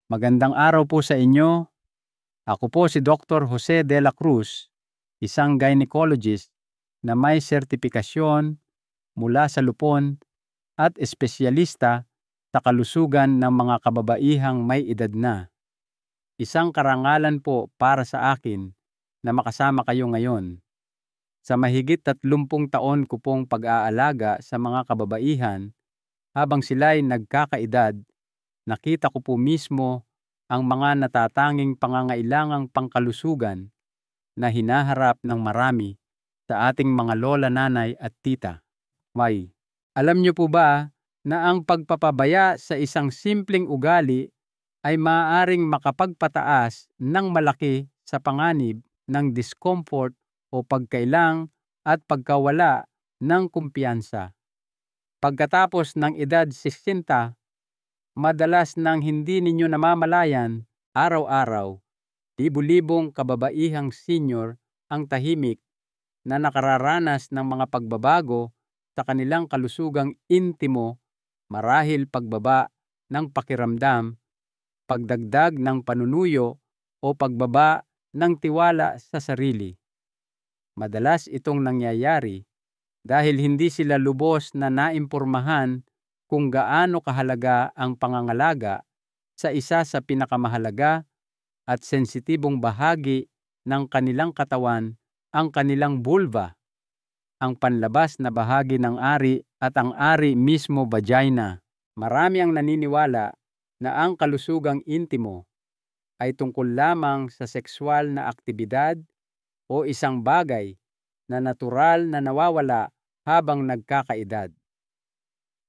Magandang araw po sa inyo. Ako po si Dr. Jose de la Cruz, isang gynecologist na may sertipikasyon mula sa Lupon at espesyalista sa kalusugan ng mga kababaihang may edad na. Isang karangalan po para sa akin na makasama kayo ngayon. Sa mahigit 30 taon ko pong pag-aalaga sa mga kababaihan habang sila'y nagkakaedad, nakita ko po mismo ang mga natatanging pangangailangang pangkalusugan na hinaharap ng marami sa ating mga lola, nanay at tita. May, alam niyo po ba na ang pagpapabaya sa isang simpleng ugali ay maaaring makapagpataas ng malaki sa panganib ng discomfort o pagkailang at pagkawala ng kumpiyansa. Pagkatapos ng edad 60, madalas nang hindi ninyo namamalayan, araw-araw, libu-libong kababaihang senior ang tahimik na nakararanas ng mga pagbabago sa kanilang kalusugang intimo marahil pagbaba ng pakiramdam, pagdagdag ng panunuyo o pagbaba ng tiwala sa sarili. Madalas itong nangyayari dahil hindi sila lubos na naimpormahan kung gaano kahalaga ang pangangalaga sa isa sa pinakamahalaga at sensitibong bahagi ng kanilang katawan, ang kanilang vulva, ang panlabas na bahagi ng ari at ang ari mismo vagina. Marami ang naniniwala na ang kalusugang intimo ay tungkol lamang sa sexual na aktibidad o isang bagay na natural na nawawala habang nagkakaedad.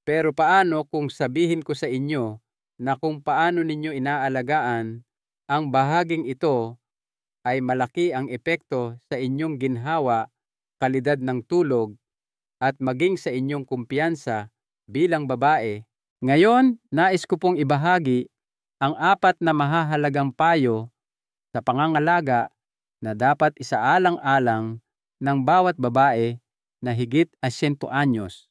Pero paano kung sabihin ko sa inyo na kung paano ninyo inaalagaan ang bahaging ito ay malaki ang epekto sa inyong ginhawa, kalidad ng tulog, at maging sa inyong kumpiyansa bilang babae? Ngayon, nais ko pong ibahagi ang 4 na mahahalagang payo sa pangangalaga na dapat isaalang-alang ng bawat babae na higit 100 anyos.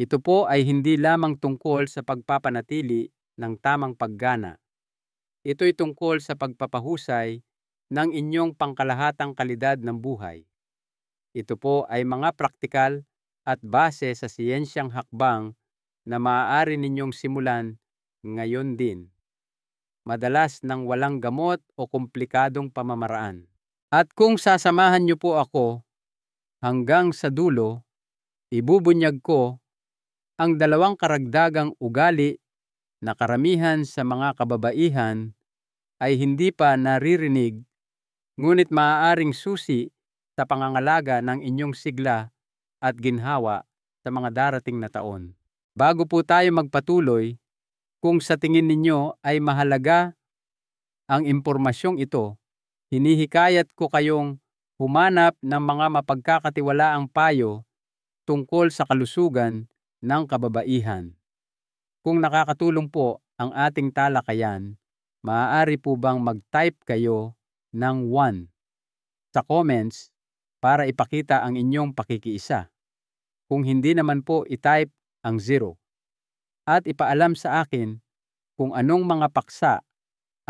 Ito po ay hindi lamang tungkol sa pagpapanatili ng tamang paggana. Ito'y tungkol sa pagpapahusay ng inyong pangkalahatang kalidad ng buhay. Ito po ay mga praktikal at base sa siyensyang hakbang na maaari ninyong simulan ngayon din, madalas ng walang gamot o komplikadong pamamaraan. At kung sasamahan niyo po ako hanggang sa dulo, ibubunyag ko ang 2 karagdagang ugali na karamihan sa mga kababaihan ay hindi pa naririnig, ngunit maaaring susi sa pangangalaga ng inyong sigla at ginhawa sa mga darating na taon. Bago po tayo magpatuloy, kung sa tingin ninyo ay mahalaga ang impormasyong ito, hinihikayat ko kayong humanap ng mga mapagkakatiwalaang payo tungkol sa kalusugan ng kababaihan. Kung nakakatulong po ang ating talakayan, maaari po bang mag-type kayo ng 1 sa comments para ipakita ang inyong pakikiisa? Kung hindi naman po, i-type ang 0 at ipaalam sa akin kung anong mga paksa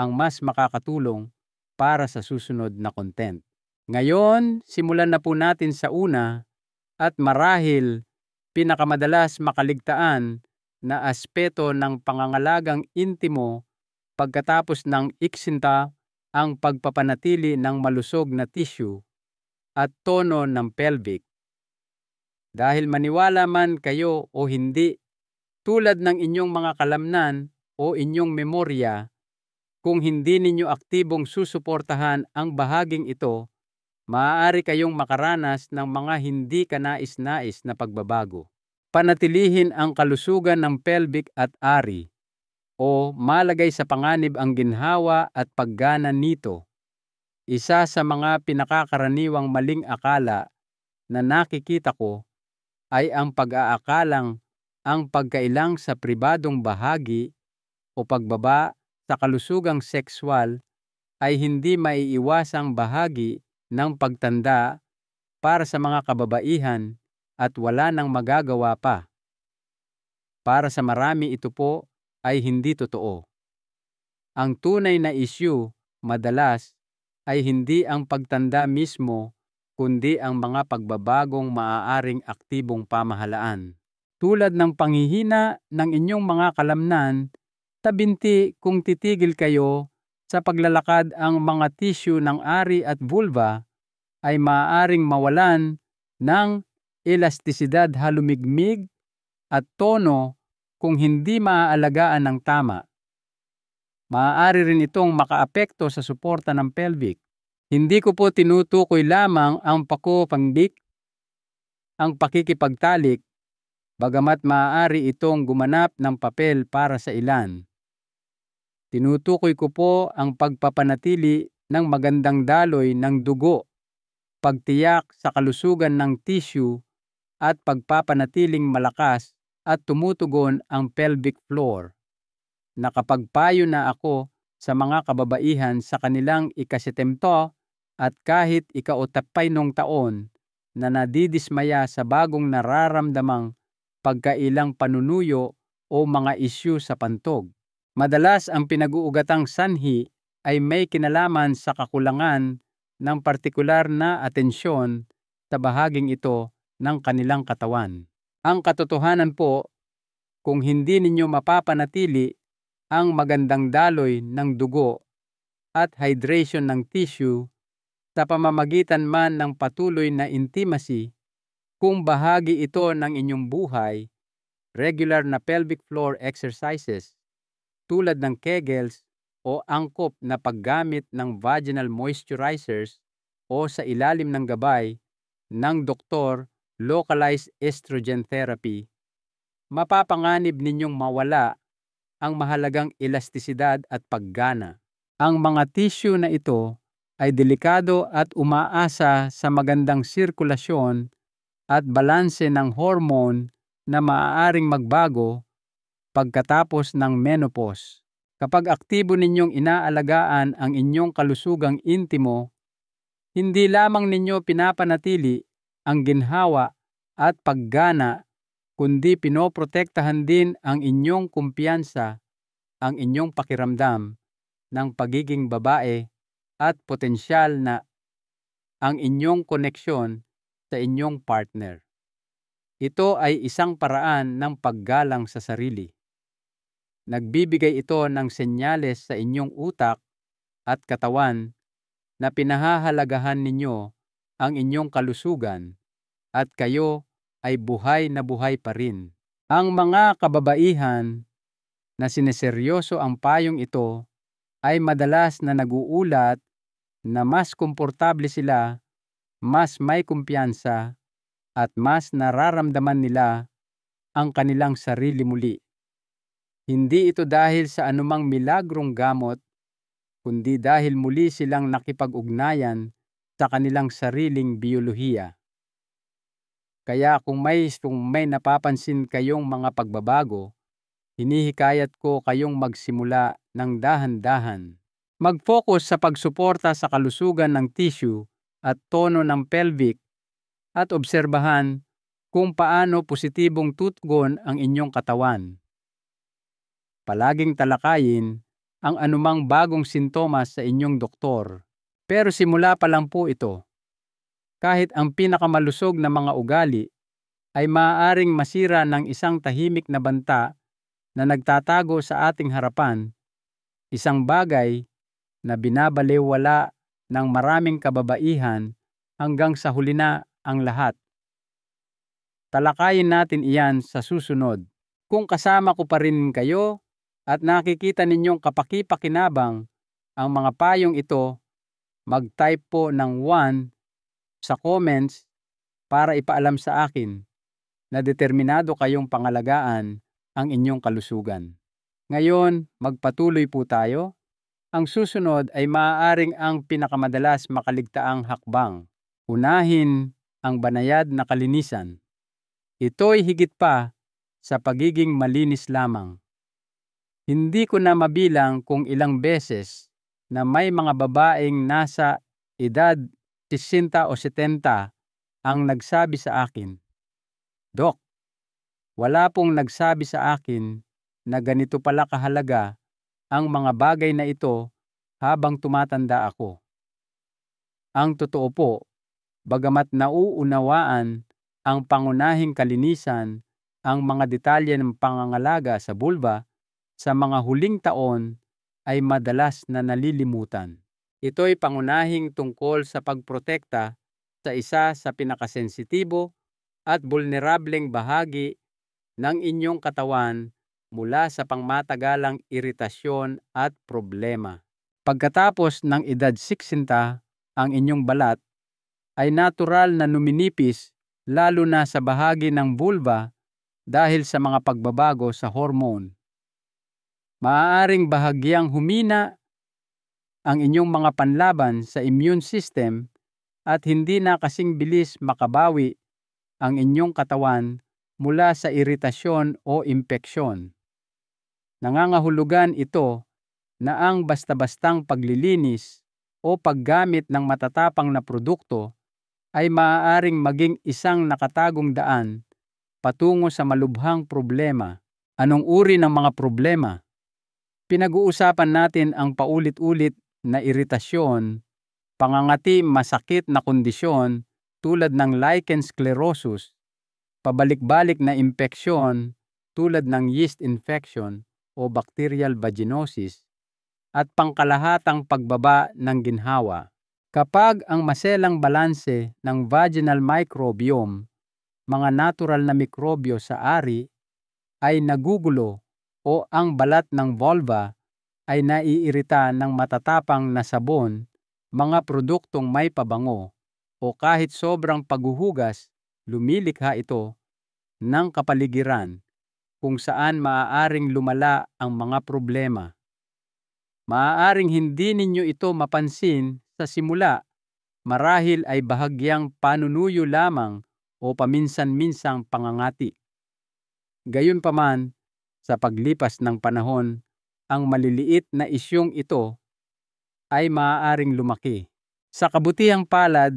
ang mas makakatulong para sa susunod na content. Ngayon, simulan na po natin sa una at marahil pinakamadalas makaligtaan na aspeto ng pangangalagang intimo pagkatapos ng iksinta, ang pagpapanatili ng malusog na tissue at tono ng pelvic. Dahil maniwala man kayo o hindi, tulad ng inyong mga kalamnan o inyong memorya, kung hindi ninyo aktibong susuportahan ang bahaging ito, maaari kayong makaranas ng mga hindi kanais-nais na pagbabago. Panatilihin ang kalusugan ng pelvic at ari o malagay sa panganib ang ginhawa at paggana nito. Isa sa mga pinakakaraniwang maling akala na nakikita ko ay ang pag-aakalang ang pagkailang sa pribadong bahagi o pagbaba sa kalusugang sexual ay hindi maiiwasang bahagi ng pagtanda para sa mga kababaihan at wala nang magagawa pa. Para sa marami ito po ay hindi totoo. Ang tunay na issue madalas ay hindi ang pagtanda mismo kundi ang mga pagbabagong maaaring aktibong pamahalaan. Tulad ng panghihina ng inyong mga kalamnan sa binti kung titigil kayo sa paglalakad, ang mga tissue ng ari at vulva ay maaaring mawalan ng elastisidad, halumigmig at tono kung hindi maaalagaan ng tama. Maaari rin itong makaapekto sa suporta ng pelvic. Hindi ko po tinutukoy lamang ang pako-pangbik, ang pakikipagtalik, bagamat maaari itong gumanap ng papel para sa ilan. Tinutukoy ko po ang pagpapanatili ng magandang daloy ng dugo, pagtiyak sa kalusugan ng tissue at pagpapanatiling malakas at tumutugon ang pelvic floor. Nakapagpayo na ako sa mga kababaihan sa kanilang ika-70 at kahit ika-80 nung taon na nadidismaya sa bagong nararamdamang pagkailang panunuyo o mga isyu sa pantog. Madalas ang pinag-uugatang sanhi ay may kinalaman sa kakulangan ng partikular na atensyon sa bahaging ito ng kanilang katawan. Ang katotohanan po, kung hindi ninyo mapapanatili ang magandang daloy ng dugo at hydration ng tissue sa pamamagitan man ng patuloy na intimacy, kung bahagi ito ng inyong buhay, regular na pelvic floor exercises tulad ng Kegels o angkop na paggamit ng vaginal moisturizers o sa ilalim ng gabay ng doktor localized estrogen therapy, mapapanganib ninyong mawala ang mahalagang elastisidad at paggana. Ang mga tissue na ito ay delikado at umaasa sa magandang sirkulasyon at balanse ng hormone na maaaring magbago pagkatapos ng menopause. Kapag aktibo ninyong inaalagaan ang inyong kalusugang intimo, hindi lamang ninyo pinapanatili ang ginhawa at paggana, kundi pinoprotektahan din ang inyong kumpiyansa, ang inyong pakiramdam ng pagiging babae at potensyal na ang inyong koneksyon sa inyong partner. Ito ay isang paraan ng paggalang sa sarili. Nagbibigay ito ng senyales sa inyong utak at katawan na pinahahalagahan ninyo ang inyong kalusugan at kayo ay buhay na buhay pa rin. Ang mga kababaihan na sineseryoso ang payong ito ay madalas na naguulat na mas komportable sila, mas may kumpiyansa, at mas nararamdaman nila ang kanilang sarili muli. Hindi ito dahil sa anumang milagrong gamot, kundi dahil muli silang nakipag-ugnayan sa kanilang sariling biyolohiya. Kaya kung may napapansin kayong mga pagbabago, hinihikayat ko kayong magsimula ng dahan-dahan. Mag-focus sa pagsuporta sa kalusugan ng tissue at tono ng pelvic at obserbahan kung paano positibong tutugon ang inyong katawan. Palaging talakayin ang anumang bagong sintomas sa inyong doktor. Pero simula pa lang po ito. Kahit ang pinakamalusog na mga ugali ay maaaring masira ng isang tahimik na banta na nagtatago sa ating harapan, isang bagay na binabalewala ng maraming kababaihan hanggang sa huli na ang lahat. Talakayin natin iyan sa susunod. Kung kasama ko pa rin kayo at nakikita ninyong kapaki-pakinabang ang mga payong ito, mag-type po ng 1 sa comments para ipaalam sa akin na determinado kayong pangalagaan ang inyong kalusugan. Ngayon, magpatuloy po tayo. Ang susunod ay maaaring ang pinakamadalas makaligtaang hakbang. Unahin ang banayad na kalinisan. Ito'y higit pa sa pagiging malinis lamang. Hindi ko na mabilang kung ilang beses na may mga babaeng nasa edad 60 o 70 ang nagsabi sa akin, "Dok, wala pong nagsabi sa akin na ganito pala kahalaga ang mga bagay na ito habang tumatanda ako. Ang totoo po, bagamat nauunawaan ang pangunahing kalinisan, ang mga detalye ng pangangalaga sa bulba sa mga huling taon ay madalas na nalilimutan. Ito'y pangunahing tungkol sa pagprotekta sa isa sa pinakasensitibo at vulnerableng bahagi ng inyong katawan mula sa pangmatagalang iritasyon at problema. Pagkatapos ng edad 60, ang inyong balat ay natural na numinipis lalo na sa bahagi ng vulva dahil sa mga pagbabago sa hormone. Maaaring bahagyang humina ang inyong mga panlaban sa immune system at hindi na kasing bilis makabawi ang inyong katawan mula sa iritasyon o impeksyon. Nangangahulugan ito na ang basta-bastang paglilinis o paggamit ng matatapang na produkto ay maaaring maging isang nakatagong daan patungo sa malubhang problema. Anong uri ng mga problema? Pinag-uusapan natin ang paulit-ulit na iritasyon, pangangati masakit na kondisyon tulad ng lichen sclerosus, pabalik-balik na impeksyon tulad ng yeast infection o bacterial vaginosis, at pangkalahatang pagbaba ng ginhawa. Kapag ang maselang balanse ng vaginal microbiome, mga natural na mikrobyo sa ari, ay nagugulo o ang balat ng vulva ay naiirita ng matatapang na sabon, mga produktong may pabango, o kahit sobrang paghuhugas, lumilikha ito ng kapaligiran kung saan maaaring lumala ang mga problema. Maaaring hindi ninyo ito mapansin sa simula, marahil ay bahagyang panunuyo lamang o paminsan-minsang pangangati. Gayunpaman, sa paglipas ng panahon, ang maliliit na isyong ito ay maaaring lumaki. Sa kabutihang palad,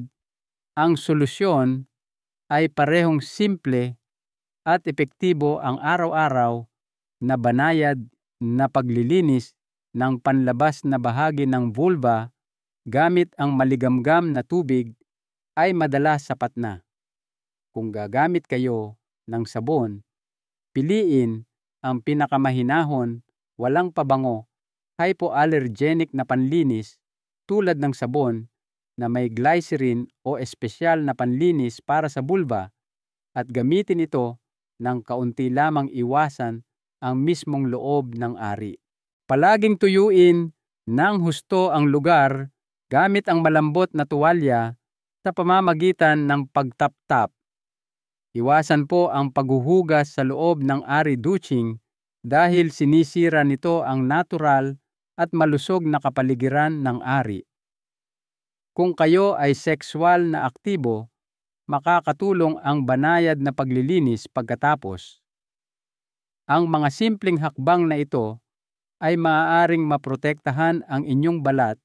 ang solusyon ay parehong simple at epektibo, ang araw-araw na banayad na paglilinis ng panlabas na bahagi ng vulva gamit ang maligamgam na tubig ay madalas sapat na. Kung gagamit kayo ng sabon, piliin ang pinakamahinahon, walang pabango, hypoallergenic na panlinis tulad ng sabon na may glycerin o espesyal na panlinis para sa vulva, at gamitin ito ng kaunti lamang, iwasan ang mismong loob ng ari. Palaging tuyuin ng husto ang lugar gamit ang malambot na tuwalya sa pamamagitan ng pagtap-tap. Iwasan po ang paghuhugas sa loob ng ari douching dahil sinisira nito ang natural at malusog na kapaligiran ng ari. Kung kayo ay sexual na aktibo, makakatulong ang banayad na paglilinis pagkatapos. Ang mga simpleng hakbang na ito ay maaaring maprotektahan ang inyong balat,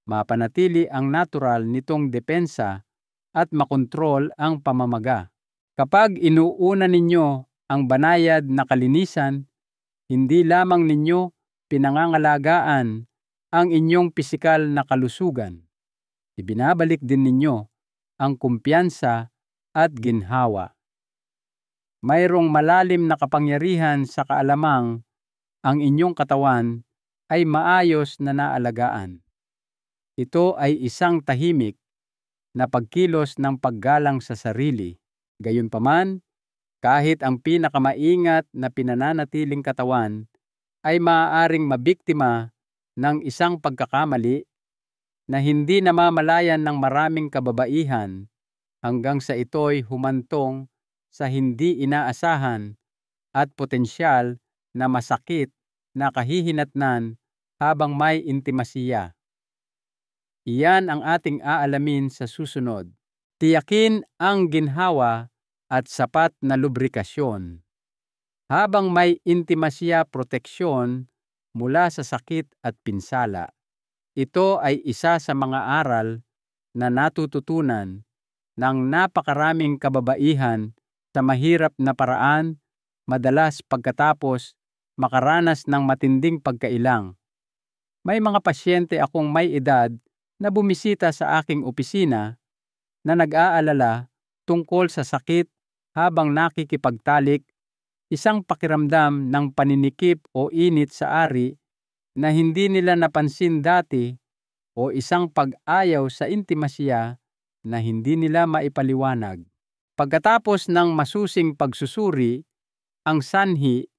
mapanatili ang natural nitong depensa at makontrol ang pamamaga. Kapag inuuna ninyo ang banayad na kalinisan, hindi lamang ninyo pinangangalagaan ang inyong pisikal na kalusugan. Ibinabalik din ninyo ang kumpiyansa at ginhawa. Mayroong malalim na kapangyarihan sa kaalamang ang inyong katawan ay maayos na naalagaan. Ito ay isang tahimik na pagkilos ng paggalang sa sarili. Gayunpaman, kahit ang pinakamaingat na pinananatiling katawan ay maaaring mabiktima ng isang pagkakamali na hindi namamalayan ng maraming kababaihan hanggang sa ito'y humantong sa hindi inaasahan at potensyal na masakit na kahihinatnan habang may intimasiya. Iyan ang ating aalamin sa susunod. Tiyakin ang ginhawa at sapat na lubrikasyon. Habang may intimasiya, proteksyon mula sa sakit at pinsala. Ito ay isa sa mga aral na natututunan ng napakaraming kababaihan sa mahirap na paraan, madalas pagkatapos makaranas ng matinding pagkailang. May mga pasyente akong may edad na bumisita sa aking opisina na nag-aalala tungkol sa sakit habang nakikipagtalik, isang pakiramdam ng paninikip o init sa ari na hindi nila napansin dati o isang pag-ayaw sa intimasya na hindi nila maipaliwanag. Pagkatapos ng masusing pagsusuri, ang sanhi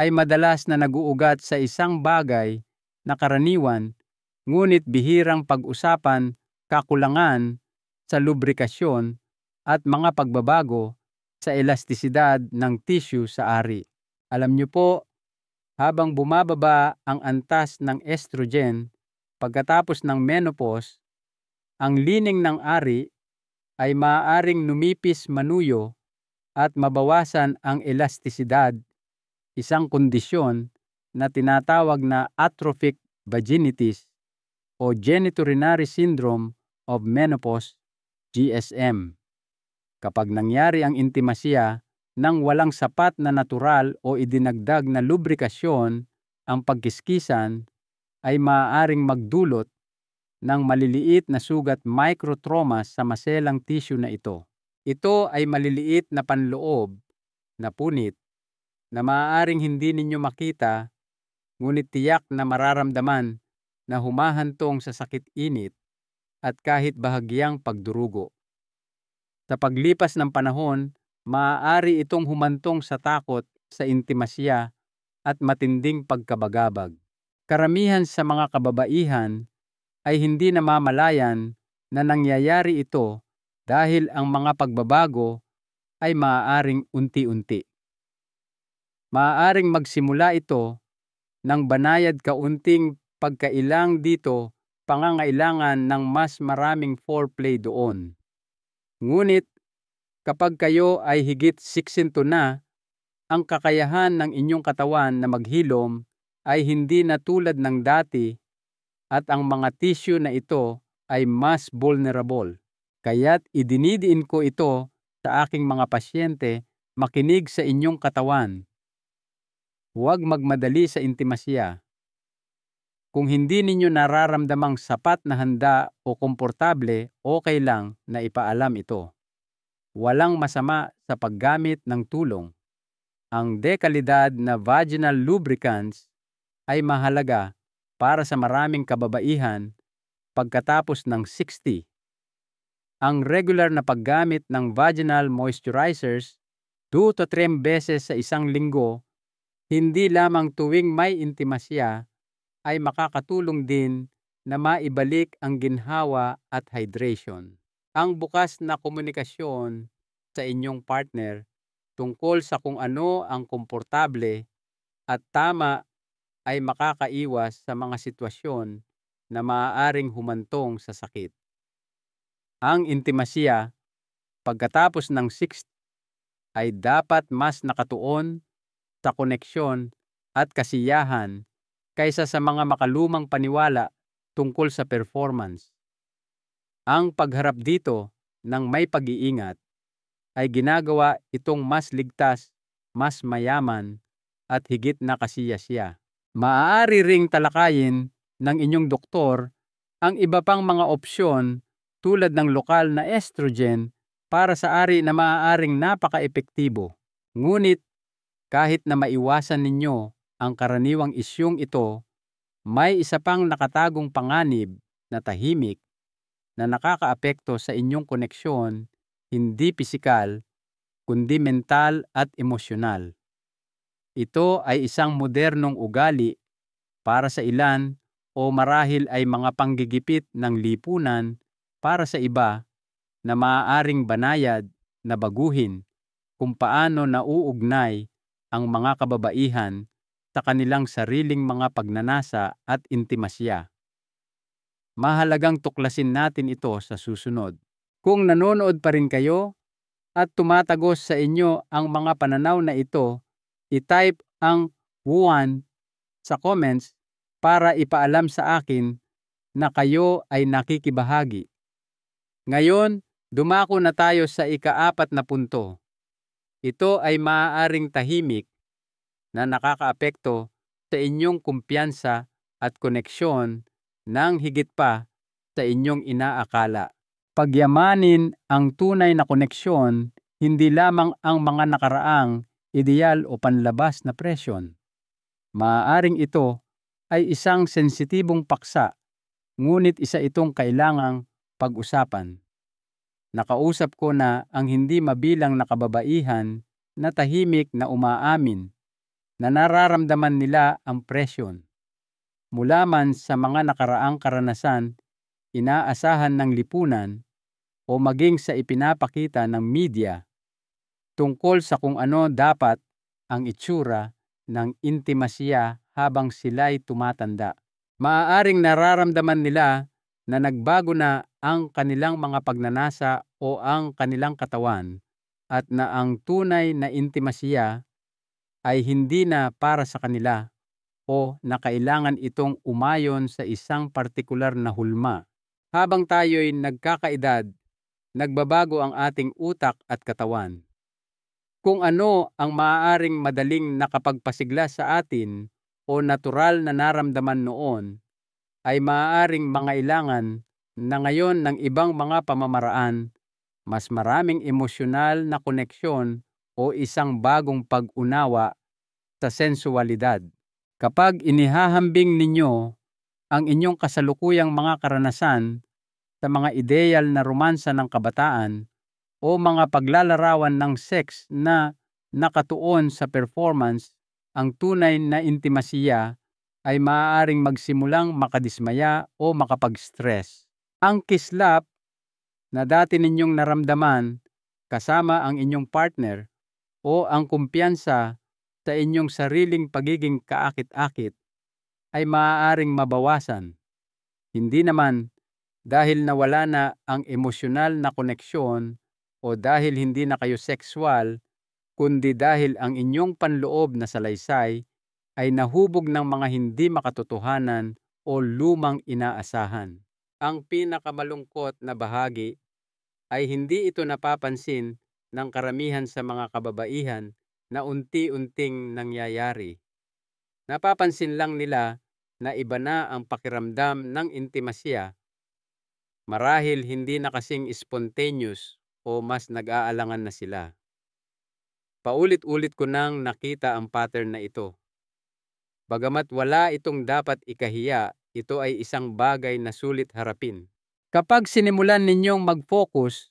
ay madalas na naguugat sa isang bagay na karaniwan ngunit bihirang pag-usapan, kakulangan sa lubrikasyon at mga pagbabago sa elastisidad ng tissue sa ari. Alam niyo po, habang bumababa ang antas ng estrogen pagkatapos ng menopause, ang lining ng ari ay maaaring numipis manuyo at mabawasan ang elastisidad, isang kondisyon na tinatawag na atrophic vaginitis o genitourinary syndrome of menopause, GSM. Kapag nangyari ang intimasya nang walang sapat na natural o idinagdag na lubrikasyon, ang pagkiskisan ay maaaring magdulot ng maliliit na sugat, microtraumas sa maselang tissue na ito. Ito ay maliliit na panloob na punit na maaaring hindi ninyo makita ngunit tiyak na mararamdaman na humahantong sa sakit-init at kahit bahagyang pagdurugo. Sa paglipas ng panahon, maaari itong humantong sa takot sa intimasya at matinding pagkabagabag. Karamihan sa mga kababaihan ay hindi namamalayan na nangyayari ito dahil ang mga pagbabago ay maaaring unti-unti. Maaaring magsimula ito ng banayad kaunting pagkailang dito, pangangailangan ng mas maraming foreplay doon. Ngunit kapag kayo ay higit 60 na, ang kakayahan ng inyong katawan na maghilom ay hindi na tulad ng dati at ang mga tissue na ito ay mas vulnerable. Kaya't idinidiin ko ito sa aking mga pasyente, makinig sa inyong katawan. Huwag magmadali sa intimasya. Kung hindi ninyo nararamdamang sapat na handa o komportable, okay lang na ipaalam ito. Walang masama sa paggamit ng tulong. Ang dekalidad na vaginal lubricants ay mahalaga para sa maraming kababaihan pagkatapos ng 60. Ang regular na paggamit ng vaginal moisturizers 2 to 3 beses sa isang linggo, hindi lamang tuwing may intimasya, ay makakatulong din na maibalik ang ginhawa at hydration. Ang bukas na komunikasyon sa inyong partner tungkol sa kung ano ang komportable at tama ay makakaiwas sa mga sitwasyon na maaaring humantong sa sakit. Ang intimasya pagkatapos ng 60 ay dapat mas nakatuon sa koneksyon at kasiyahan kaysa sa mga makalumang paniwala tungkol sa performance. Ang pagharap dito ng may pag-iingat ay ginagawa itong mas ligtas, mas mayaman, at higit na kasiyasiya. Maaari ring talakayin ng inyong doktor ang iba pang mga opsyon tulad ng lokal na estrogen para sa ari na maaaring napaka-epektibo. Ngunit kahit na maiwasan ninyo ang karaniwang isyung ito, may isa pang nakatagong panganib na tahimik na nakakaapekto sa inyong koneksyon, hindi pisikal, kundi mental at emosyonal. Ito ay isang modernong ugali para sa ilan o marahil ay mga panggigipit ng lipunan para sa iba na maaaring banayad na baguhin kung paano nauugnay ang mga kababaihan sa kanilang sariling mga pagnanasa at intimasya. Mahalagang tuklasin natin ito sa susunod. Kung nanonood pa rin kayo at tumatagos sa inyo ang mga pananaw na ito, i-type ang 1 sa comments para ipaalam sa akin na kayo ay nakikibahagi. Ngayon, dumako na tayo sa ika-4 na punto. Ito ay maaaring tahimik na nakakaapekto sa inyong kumpiyansa at koneksyon ng higit pa sa inyong inaakala. Pagyamanin ang tunay na koneksyon, hindi lamang ang mga nakaraang ideal o panlabas na presyon. Maaaring ito ay isang sensitibong paksa, ngunit isa itong kailangang pag-usapan. Nakausap ko na ang hindi mabilang na kababaihan na tahimik na umaamin na nararamdaman nila ang presyon. Mula man sa mga nakaraang karanasan, inaasahan ng lipunan, o maging sa ipinapakita ng media tungkol sa kung ano dapat ang itsura ng intimasya habang sila'y tumatanda. Maaaring nararamdaman nila na nagbago na ang kanilang mga pagnanasa o ang kanilang katawan at na ang tunay na intimasya ay hindi na para sa kanila o na kailangan itong umayon sa isang partikular na hulma. Habang tayo'y nagkakaedad, nagbabago ang ating utak at katawan. Kung ano ang maaaring madaling nakapagpasigla sa atin o natural na naramdaman noon, ay maaaring mangailangan na ngayon ng ibang mga pamamaraan, mas maraming emosyonal na koneksyon o isang bagong pag-unawa sa sensualidad. Kapag inihahambing ninyo ang inyong kasalukuyang mga karanasan sa mga ideal na romansa ng kabataan o mga paglalarawan ng sex na nakatuon sa performance, ang tunay na intimasya ay maaaring magsimulang makadismaya o makapag-stress. Ang kislap na dati ninyong naramdaman kasama ang inyong partner o ang kumpiyansa sa inyong sariling pagiging kaakit-akit ay maaaring mabawasan. Hindi naman dahil nawala na ang emosyonal na koneksyon o dahil hindi na kayo sexual, kundi dahil ang inyong panloob na salaysay ay nahubog ng mga hindi makatotohanan o lumang inaasahan. Ang pinakamalungkot na bahagi ay hindi ito napapansin ng karamihan sa mga kababaihan na unti-unting nangyayari. Napapansin lang nila na iba na ang pakiramdam ng intimasya, marahil hindi na kasing spontaneous o mas nag-aalangan na sila. Paulit-ulit ko nang nakita ang pattern na ito. Bagamat wala itong dapat ikahiya, ito ay isang bagay na sulit harapin. Kapag sinimulan ninyong mag-focus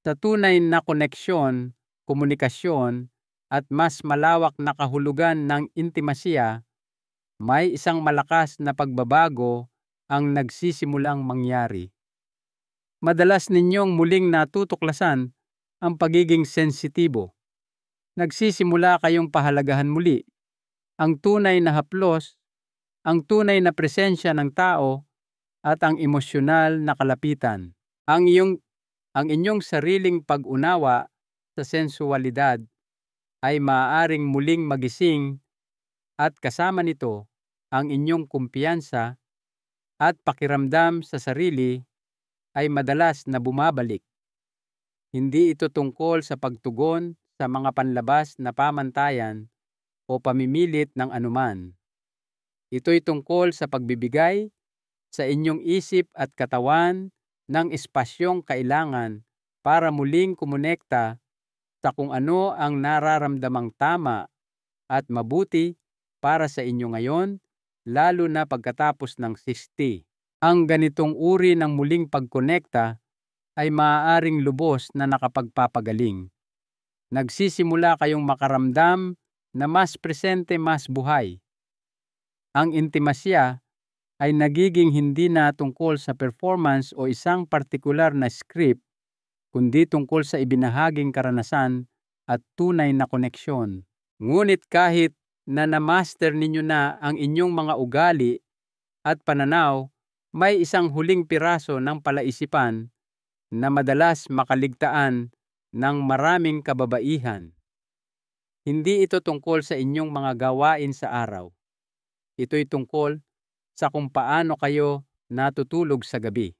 sa tunay na koneksyon, komunikasyon, at mas malawak na kahulugan ng intimasya, may isang malakas na pagbabago ang nagsisimulang mangyari. Madalas ninyong muling natutuklasan ang pagiging sensitibo. Nagsisimula kayong pahalagahan muli ang tunay na haplos, ang tunay na presensya ng tao, at ang emosyonal na kalapitan. Ang inyong sariling pag-unawa sa sensualidad ay maaaring muling magising at kasama nito ang inyong kumpiyansa at pakiramdam sa sarili ay madalas na bumabalik. Hindi ito tungkol sa pagtugon sa mga panlabas na pamantayan o pamimilit ng anuman. Ito'y tungkol sa pagbibigay sa inyong isip at katawan ng espasyong kailangan para muling kumonekta sa kung ano ang nararamdamang tama at mabuti para sa inyo ngayon, lalo na pagkatapos ng 60. Ang ganitong uri ng muling pagkonekta ay maaaring lubos na nakapagpapagaling. Nagsisimula kayong makaramdam na mas presente, mas buhay. Ang intimasya ay nagiging hindi na tungkol sa performance o isang partikular na script, kundi tungkol sa ibinahaging karanasan at tunay na koneksyon. Ngunit kahit na na-master ninyo na ang inyong mga ugali at pananaw, may isang huling piraso ng palaisipan na madalas makaligtaan ng maraming kababaihan. Hindi ito tungkol sa inyong mga gawain sa araw. Ito'y tungkol sa kung paano kayo natutulog sa gabi.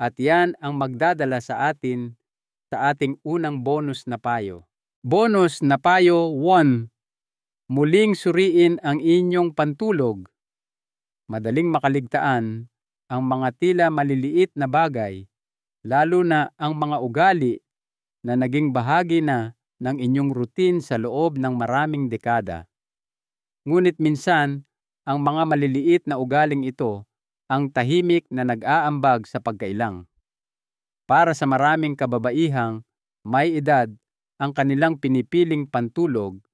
At yan ang magdadala sa atin sa ating unang bonus na payo. Bonus na payo 1. Muling suriin ang inyong pantulog. Madaling makaligtaan ang mga tila maliliit na bagay, lalo na ang mga ugali na naging bahagi na ng inyong routine sa loob ng maraming dekada. Ngunit minsan, ang mga maliliit na ugaling ito ang tahimik na nag-aambag sa pagkailang. Para sa maraming kababaihang may edad, ang kanilang pinipiling pantulog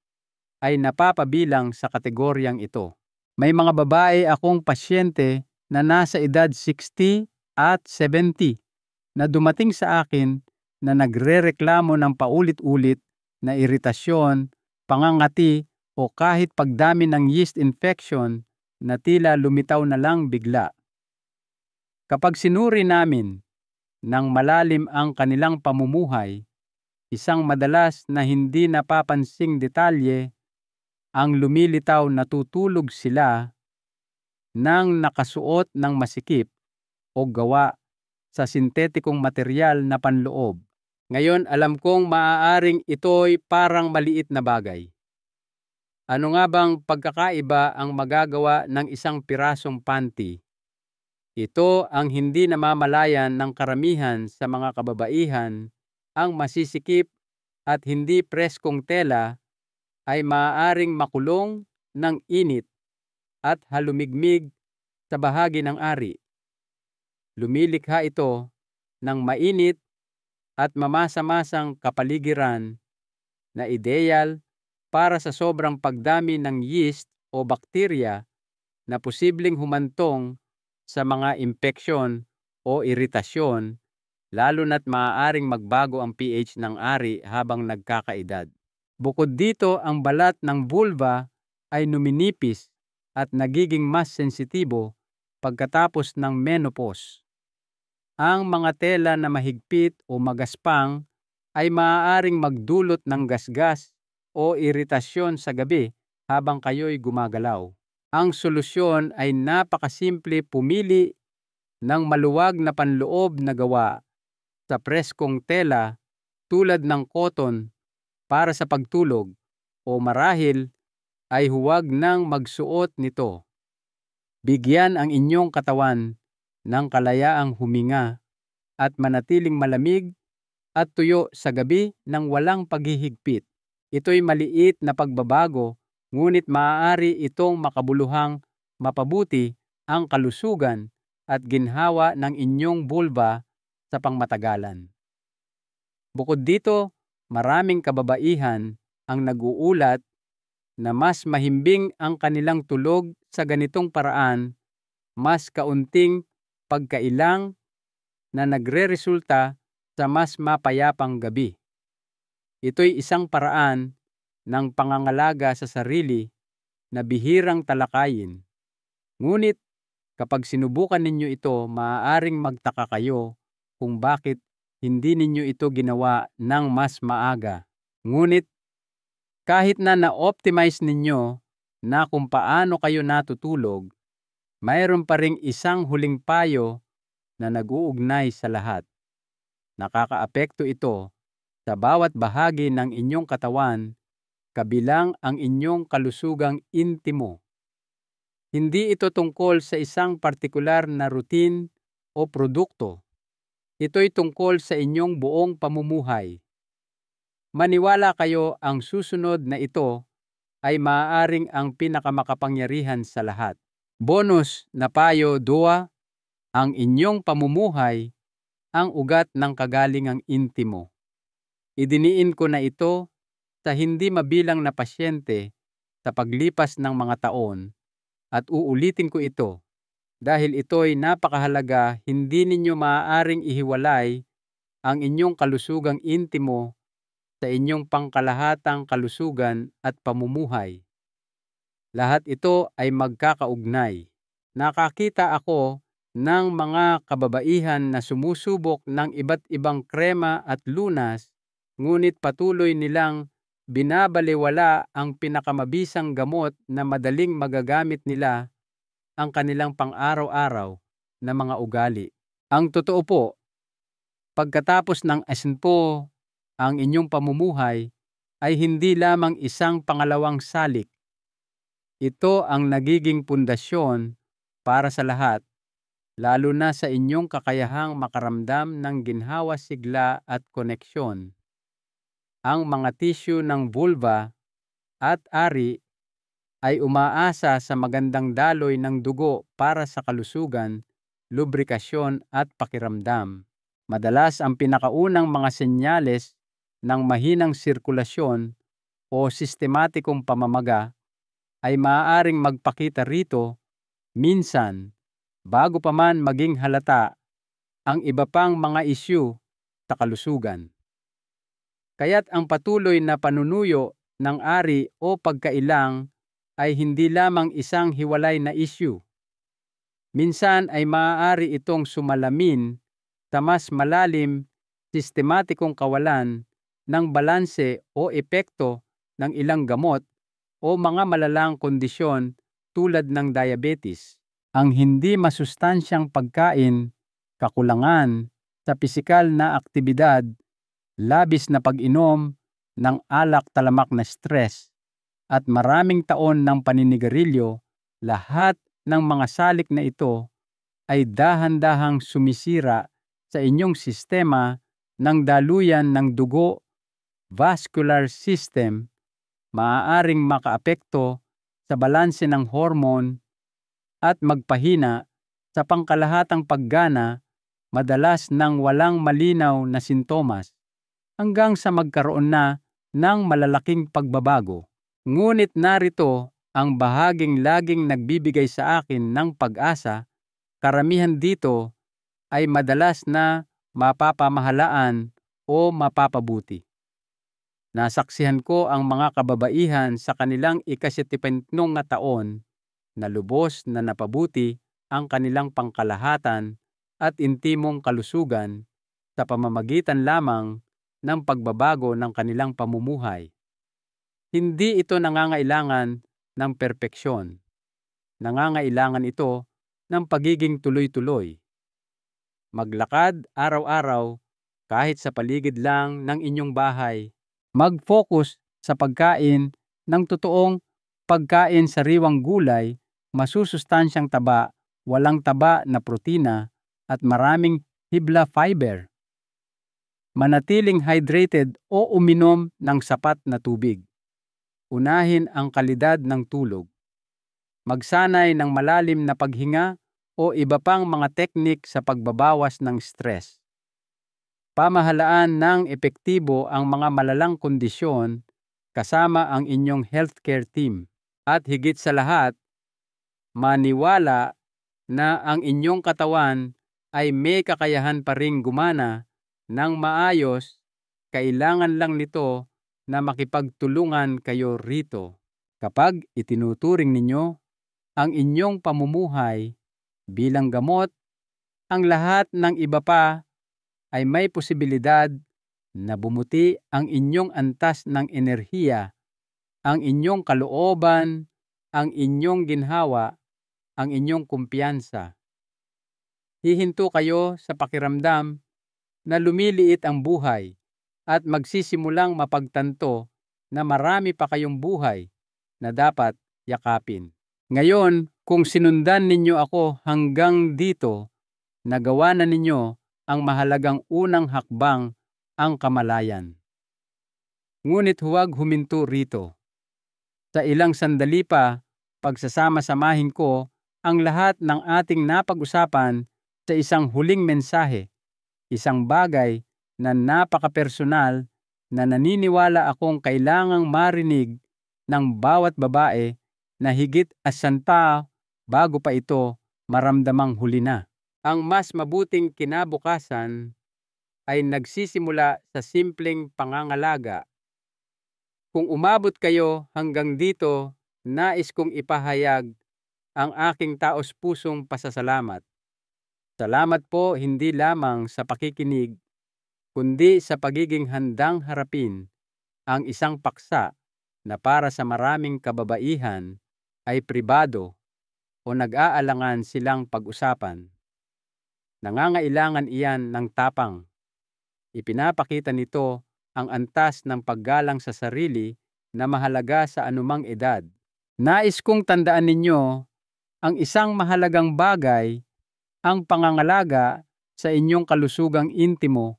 ay napapabilang sa kategoryang ito. May mga babae akong pasyente na nasa edad 60 at 70 na dumating sa akin na nagrereklamo ng paulit-ulit na iritasyon, pangangati o kahit pagdami ng yeast infection na tila lumitaw na lang bigla. Kapag sinuri namin ng malalim ang kanilang pamumuhay, isang madalas na hindi napapansing detalye ang lumilitaw na tutulog sila nang nakasuot ng masikip o gawa sa sintetikong materyal na panloob. Ngayon alam kong maaaring ito'y parang maliit na bagay. Ano nga bang pagkakaiba ang magagawa ng isang pirasong panty? Ito ang hindi namamalayan ng karamihan sa mga kababaihan. Ang masisikip at hindi preskong tela ay maaaring makulong ng init at halumigmig sa bahagi ng ari. Lumilikha ito ng mainit at mamasa-masang kapaligiran na ideal para sa sobrang pagdami ng yeast o bakterya na posibleng humantong sa mga impeksyon o iritasyon, lalo na't maaaring magbago ang pH ng ari habang nagkakaedad. Bukod dito, ang balat ng vulva ay numinipis at nagiging mas sensitibo pagkatapos ng menopause. Ang mga tela na mahigpit o magaspang ay maaaring magdulot ng gasgas o iritasyon sa gabi habang kayo'y gumagalaw. Ang solusyon ay napakasimple, pumili ng maluwag na panloob na gawa sa preskong tela tulad ng cotton para sa pagtulog o marahil ay huwag nang magsuot nito. Bigyan ang inyong katawan ng kalayaang huminga at manatiling malamig at tuyo sa gabi ng walang paghihigpit. Ito'y maliit na pagbabago, ngunit maaari itong makabuluhang mapabuti ang kalusugan at ginhawa ng inyong vulva sa pangmatagalan. Bukod dito, maraming kababaihan ang nag-uulat na mas mahimbing ang kanilang tulog sa ganitong paraan, mas kaunting pagkailang na nagreresulta sa mas mapayapang gabi. Ito'y isang paraan ng pangangalaga sa sarili na bihirang talakayin. Ngunit kapag sinubukan ninyo ito, maaaring magtaka kayo kung bakit hindi ninyo ito ginawa ng mas maaga. Ngunit kahit na na-optimize ninyo na kung paano kayo natutulog, mayroon pa ring isang huling payo na nag-uugnay sa lahat. Nakakaapekto ito sa bawat bahagi ng inyong katawan, kabilang ang inyong kalusugang intimo. Hindi ito tungkol sa isang partikular na routine o produkto. Ito'y tungkol sa inyong buong pamumuhay. Maniwala kayo, ang susunod na ito ay maaaring ang pinakamakapangyarihan sa lahat. Bonus na payo 2, ang inyong pamumuhay ang ugat ng kagalingang intimo. Idiniin ko na ito sa hindi mabilang na pasyente sa paglipas ng mga taon at uulitin ko ito dahil ito'y napakahalaga. Hindi ninyo maaaring ihiwalay ang inyong kalusugang intimo sa inyong pangkalahatang kalusugan at pamumuhay. Lahat ito ay magkakaugnay. Nakakita ako ng mga kababaihan na sumusubok ng iba't ibang krema at lunas, ngunit patuloy nilang binabalewala ang pinakamabisang gamot na madaling magagamit nila, ang kanilang pang-araw-araw na mga ugali. Ang totoo po, pagkatapos ng 10, ang inyong pamumuhay ay hindi lamang isang pangalawang salik. Ito ang nagiging pundasyon para sa lahat, lalo na sa inyong kakayahang makaramdam ng ginhawa, sigla at koneksyon. Ang mga tissue ng vulva at ari ay umaasa sa magandang daloy ng dugo para sa kalusugan, lubrikasyon at pakiramdam. Madalas ang pinakaunang mga senyales ng mahinang sirkulasyon o sistematikong pamamaga ay maaaring magpakita rito minsan bago pa man maging halata ang iba pang mga isyu sa kalusugan. Kaya't ang patuloy na panunuyo ng ari o pagkailang ay hindi lamang isang hiwalay na isyu. Minsan ay maaari itong sumalamin sa mas malalim, sistematikong kawalan ng balanse o epekto ng ilang gamot o mga malalang kondisyon tulad ng diabetes. Ang hindi masustansyang pagkain, kakulangan sa pisikal na aktibidad, labis na pag-inom ng alak, talamak na stress, at maraming taon ng paninigarilyo, lahat ng mga salik na ito ay dahan-dahang sumisira sa inyong sistema ng daluyan ng dugo, vascular system, maaaring makaapekto sa balanse ng hormone at magpahina sa pangkalahatang paggana, madalas ng walang malinaw na sintomas, hanggang sa magkaroon na ng malalaking pagbabago. Ngunit narito ang bahaging laging nagbibigay sa akin ng pag-asa. Karamihan dito ay madalas na mapapamahalaan o mapapabuti. Nasaksihan ko ang mga kababaihan sa kanilang ika-70 na taon na lubos na napabuti ang kanilang pangkalahatan at intimong kalusugan sa pamamagitan lamang ng pagbabago ng kanilang pamumuhay. Hindi ito nangangailangan ng perpeksyon. Nangangailangan ito ng pagiging tuloy-tuloy. Maglakad araw-araw kahit sa paligid lang ng inyong bahay. Mag-focus sa pagkain ng totoong pagkain, sariwang gulay, masusustansyang taba, walang taba na protina at maraming hibla fiber. Manatiling hydrated o uminom ng sapat na tubig. Unahin ang kalidad ng tulog. Magsanay ng malalim na paghinga o iba pang mga teknik sa pagbabawas ng stress. Pamahalaan ng epektibo ang mga malalang kondisyon kasama ang inyong healthcare team. At higit sa lahat, maniwala na ang inyong katawan ay may kakayahan pa ring gumana ng maayos. Kailangan lang nito na makipagtulungan kayo rito. Kapag itinuturing ninyo ang inyong pamumuhay bilang gamot, ang lahat ng iba pa ay may posibilidad na bumuti ang inyong antas ng enerhiya, ang inyong kalooban, ang inyong ginhawa, ang inyong kumpiyansa. Hihinto kayo sa pakiramdam na lumiliit ang buhay at magsisimulang mapagtanto na marami pa kayong buhay na dapat yakapin. Ngayon, kung sinundan ninyo ako hanggang dito, nagawa na ninyo ang mahalagang unang hakbang, ang kamalayan. Ngunit huwag huminto rito. Sa ilang sandali pa, pagsasama-samahin ko ang lahat ng ating napag-usapan sa isang huling mensahe, isang bagay na napaka-personal na naniniwala akong kailangang marinig ng bawat babae na higit asanta bago pa ito maramdamang huli na. Ang mas mabuting kinabukasan ay nagsisimula sa simpleng pangangalaga. Kung umabot kayo hanggang dito, nais kong ipahayag ang aking taos-pusong pasasalamat. Salamat po hindi lamang sa pakikinig, kundi sa pagiging handang harapin ang isang paksa na para sa maraming kababaihan ay pribado o nag-aalangan silang pag-usapan. Nangangailangan iyan ng tapang. Ipinapakita nito ang antas ng paggalang sa sarili na mahalaga sa anumang edad. Nais kong tandaan ninyo Ang isang mahalagang bagay ang pangangalaga sa inyong kalusugang intimo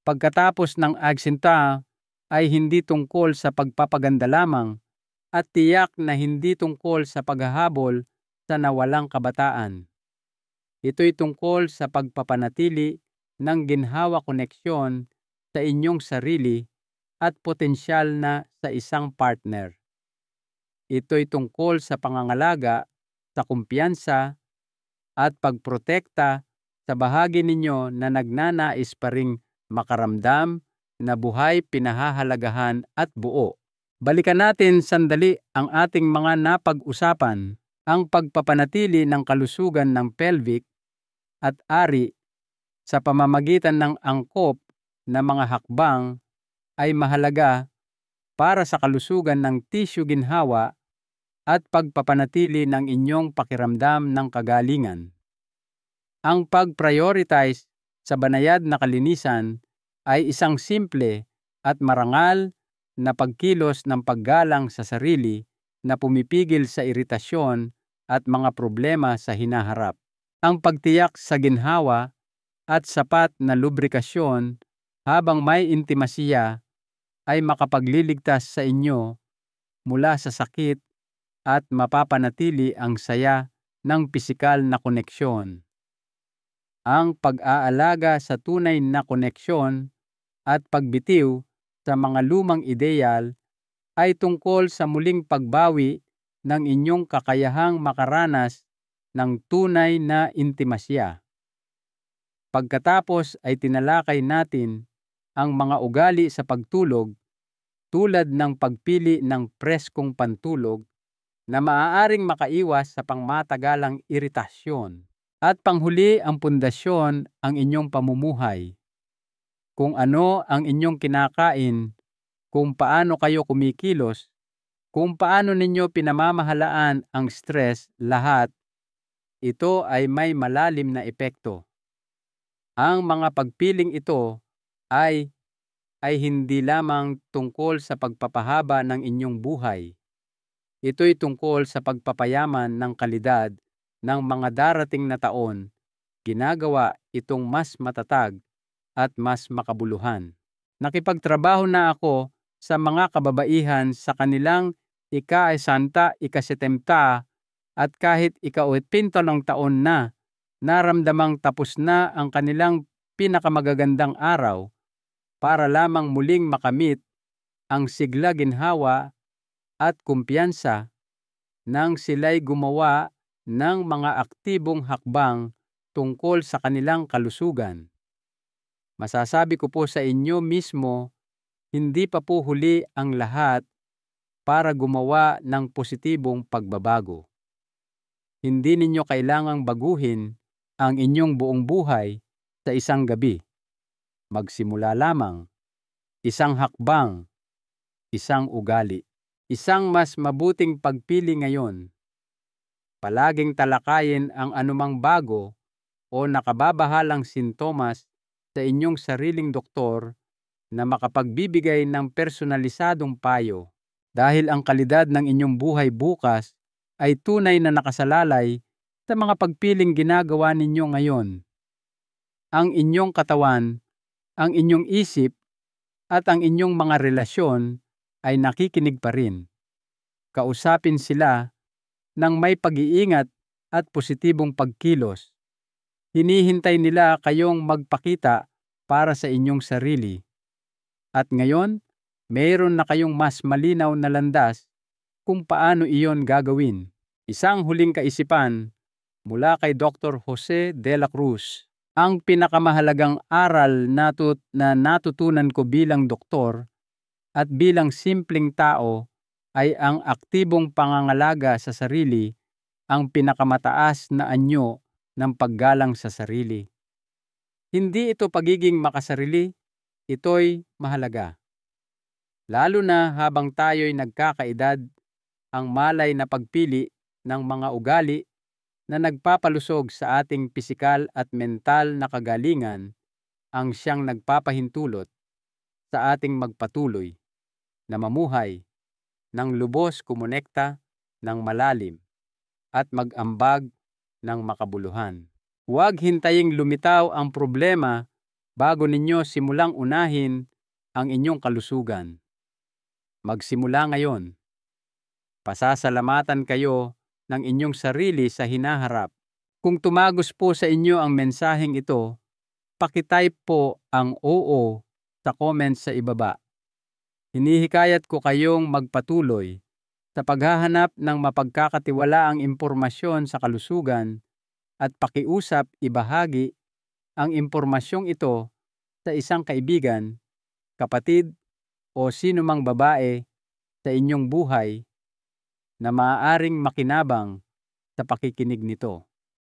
pagkatapos ng agsinta ay hindi tungkol sa pagpapaganda lamang at tiyak na hindi tungkol sa paghahabol sa nawalang kabataan. Ito'y tungkol sa pagpapanatili ng ginhawa koneksyon sa inyong sarili at potensyal na sa isang partner. Ito'y tungkol sa pangangalaga sa kumpiyansa at pagprotekta sa bahagi ninyo na nagnanais pa ring makaramdam na buhay pinahahalagahan at buo. Balikan natin sandali ang ating mga napag-usapan. Ang pagpapanatili ng kalusugan ng pelvic at ari sa pamamagitan ng angkop na mga hakbang ay mahalaga para sa kalusugan ng tissue ginhawa at pagpapanatili ng inyong pakiramdam ng kagalingan. Ang pag-prioritize sa banayad na kalinisan ay isang simple at marangal na pagkilos ng paggalang sa sarili na pumipigil sa iritasyon at mga problema sa hinaharap. Ang pagtiyak sa ginhawa at sapat na lubrikasyon habang may intimasiya ay makapagliligtas sa inyo mula sa sakit at mapapanatili ang saya ng pisikal na koneksyon. Ang pag-aalaga sa tunay na koneksyon at pagbitiw sa mga lumang ideyal ay tungkol sa muling pagbawi ng inyong kakayahang makaranas ng tunay na intimasya. Pagkatapos ay tinalakay natin ang mga ugali sa pagtulog tulad ng pagpili ng preskong pantulog na maaaring makaiwas sa pangmatagalang iritasyon. At panghuli ang pundasyon ang inyong pamumuhay. Kung ano ang inyong kinakain, kung paano kayo kumikilos, kung paano ninyo pinamamahalaan ang stress, lahat, ito ay may malalim na epekto. Ang mga pagpiling ito ay hindi lamang tungkol sa pagpapahaba ng inyong buhay. Ito'y tungkol sa pagpapayaman ng kalidad ng mga darating na taon. Ginagawa itong mas matatag at mas makabuluhan. Nakipagtrabaho na ako sa mga kababaihan sa kanilang ika-60, ika-70 at kahit ika-80 ng taon na, naramdamang tapos na ang kanilang pinakamagagandang araw para lamang muling makamit ang sigla ginhawa at kumpiyansa nang sila'y gumawa ng mga aktibong hakbang tungkol sa kanilang kalusugan. Masasabi ko po sa inyo mismo, hindi pa po huli ang lahat para gumawa ng positibong pagbabago. Hindi ninyo kailangang baguhin ang inyong buong buhay sa isang gabi. Magsimula lamang, isang hakbang, isang ugali, isang mas mabuting pagpili ngayon. Palaging talakayin ang anumang bago o nakababahalang sintomas sa inyong sariling doktor na makapagbibigay ng personalisadong payo. Dahil ang kalidad ng inyong buhay bukas ay tunay na nakasalalay sa mga pagpiling ginagawa ninyo ngayon. Ang inyong katawan, ang inyong isip, at ang inyong mga relasyon ay nakikinig pa rin. Kausapin sila ng may pag-iingat at positibong pagkilos. Hinihintay nila kayong magpakita para sa inyong sarili. At ngayon, mayroon na kayong mas malinaw na landas kung paano iyon gagawin. Isang huling kaisipan mula kay Dr. Jose de la Cruz. Ang pinakamahalagang aral na natutunan ko bilang doktor at bilang simpleng tao ay ang aktibong pangangalaga sa sarili ang pinakamataas na anyo ng paggalang sa sarili. Hindi ito pagiging makasarili, ito'y mahalaga. Lalo na habang tayo'y nagkakaedad, ang malay na pagpili ng mga ugali na nagpapalusog sa ating pisikal at mental na kagalingan ang siyang nagpapahintulot sa ating magpatuloy na mamuhay ng lubos kumonekta ng malalim at mag-ambag ng makabuluhan. Huwag hintaying lumitaw ang problema bago ninyo simulang unahin ang inyong kalusugan. Magsimula ngayon. Pasasalamatan kayo ng inyong sarili sa hinaharap. Kung tumagos po sa inyo ang mensaheng ito, pakitype po ang oo sa comments sa ibaba. Hinihikayat ko kayong magpatuloy sa paghahanap ng mapagkakatiwalaang impormasyon sa kalusugan at pakiusap ibahagi ang impormasyong ito sa isang kaibigan, kapatid o sino mang babae sa inyong buhay na maaaring makinabang sa pakikinig nito.